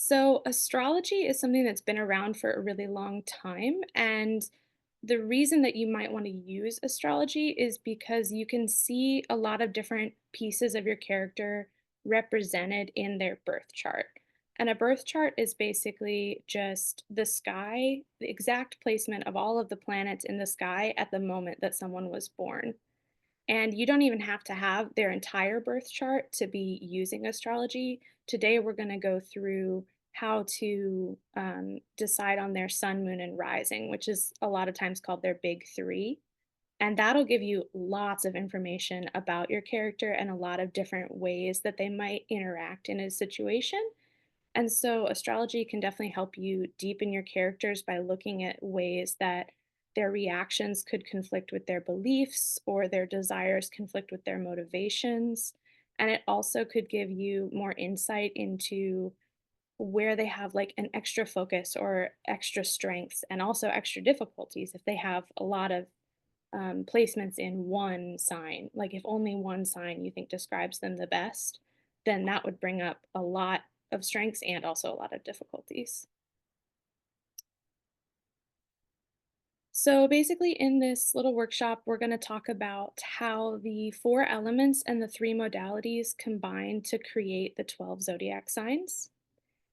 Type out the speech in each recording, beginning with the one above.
So, astrology is something that's been around for a really long time. And the reason that you might want to use astrology is because you can see a lot of different pieces of your character represented in their birth chart. And a birth chart is basically just the sky, the exact placement of all of the planets in the sky at the moment that someone was born. And you don't even have to have their entire birth chart to be using astrology. Today, we're going to go through how to decide on their sun, moon, and rising, which is a lot of times called their big three. And that'll give you lots of information about your character and a lot of different ways that they might interact in a situation. And so astrology can definitely help you deepen your characters by looking at ways that their reactions could conflict with their beliefs or their desires conflict with their motivations. And it also could give you more insight into where they have like an extra focus or extra strengths and also extra difficulties if they have a lot of placements in one sign. Like if only one sign you think describes them the best, then that would bring up a lot of strengths and also a lot of difficulties. So basically, in this little workshop, we're going to talk about how the four elements and the three modalities combine to create the 12 zodiac signs.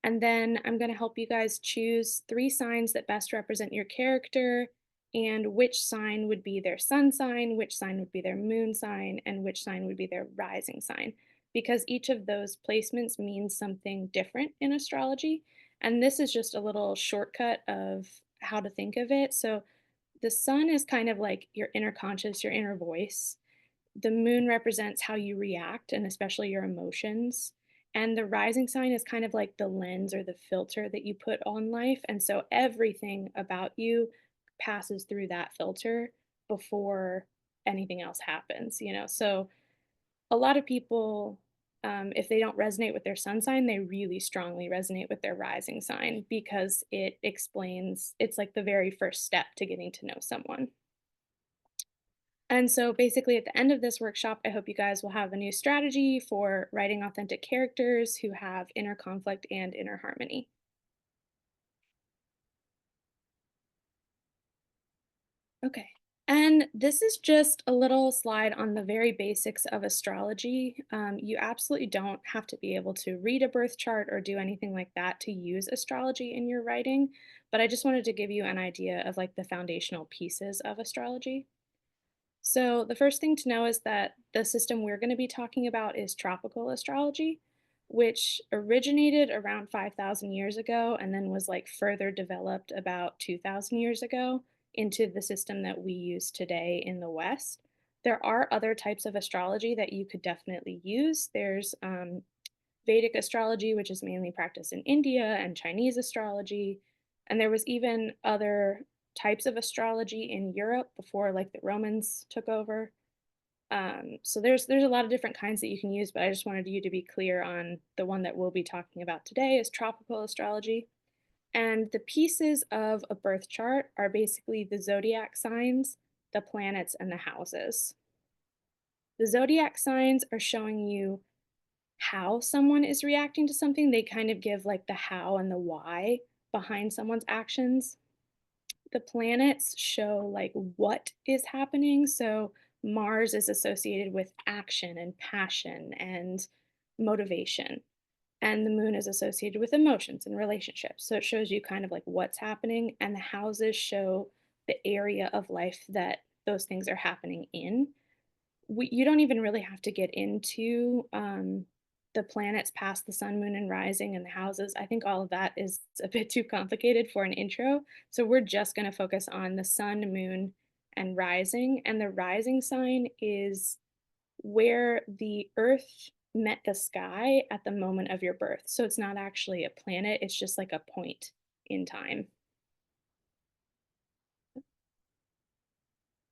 And then I'm going to help you guys choose three signs that best represent your character and which sign would be their sun sign, which sign would be their moon sign, and which sign would be their rising sign. Because each of those placements means something different in astrology. And this is just a little shortcut of how to think of it. So the sun is kind of like your inner conscious, your inner voice. The moon represents how you react and especially your emotions. And the rising sign is kind of like the lens or the filter that you put on life. And so everything about you passes through that filter before anything else happens. So a lot of people, if they don't resonate with their sun sign, they really strongly resonate with their rising sign because it explains, it's like the very first step to getting to know someone. And so basically, at the end of this workshop, I hope you guys will have a new strategy for writing authentic characters who have inner conflict and inner harmony. Okay. And this is just a little slide on the very basics of astrology. You absolutely don't have to be able to read a birth chart or do anything like that to use astrology in your writing. But I just wanted to give you an idea of like the foundational pieces of astrology. So, the first thing to know is that the system we're going to be talking about is tropical astrology, which originated around 5,000 years ago and then was like further developed about 2,000 years ago into the system that we use today in the West. There are other types of astrology that you could definitely use. There's Vedic astrology, which is mainly practiced in India, and Chinese astrology. And there was even other types of astrology in Europe before like the Romans took over. So there's a lot of different kinds that you can use, but I just wanted you to be clear on the one that we'll be talking about today is tropical astrology. And the pieces of a birth chart are basically the zodiac signs, the planets, and the houses. The zodiac signs are showing you how someone is reacting to something. They kind of give like the how and the why behind someone's actions. The planets show like what is happening. So Mars is associated with action and passion and motivation. And the moon is associated with emotions and relationships. So it shows you kind of like what's happening. And the houses show the area of life that those things are happening in. You don't even really have to get into the planets past the sun, moon, and rising and the houses. I think all of that is a bit too complicated for an intro. So we're just going to focus on the sun, moon, and rising. And the rising sign is where the earth met the sky at the moment of your birth. So it's not actually a planet, it's just like a point in time.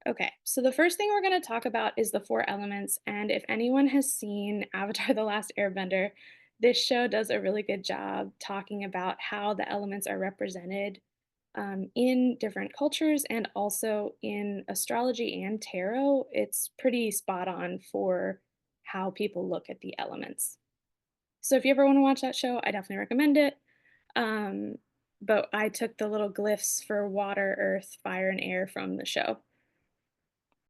Okay, so the first thing we're going to talk about is the four elements. And if anyone has seen Avatar The Last Airbender, this show does a really good job talking about how the elements are represented in different cultures and also in astrology and tarot. It's pretty spot on for how people look at the elements. So if you ever want to watch that show, I definitely recommend it. Um, but I took the little glyphs for water, earth, fire, and air from the show.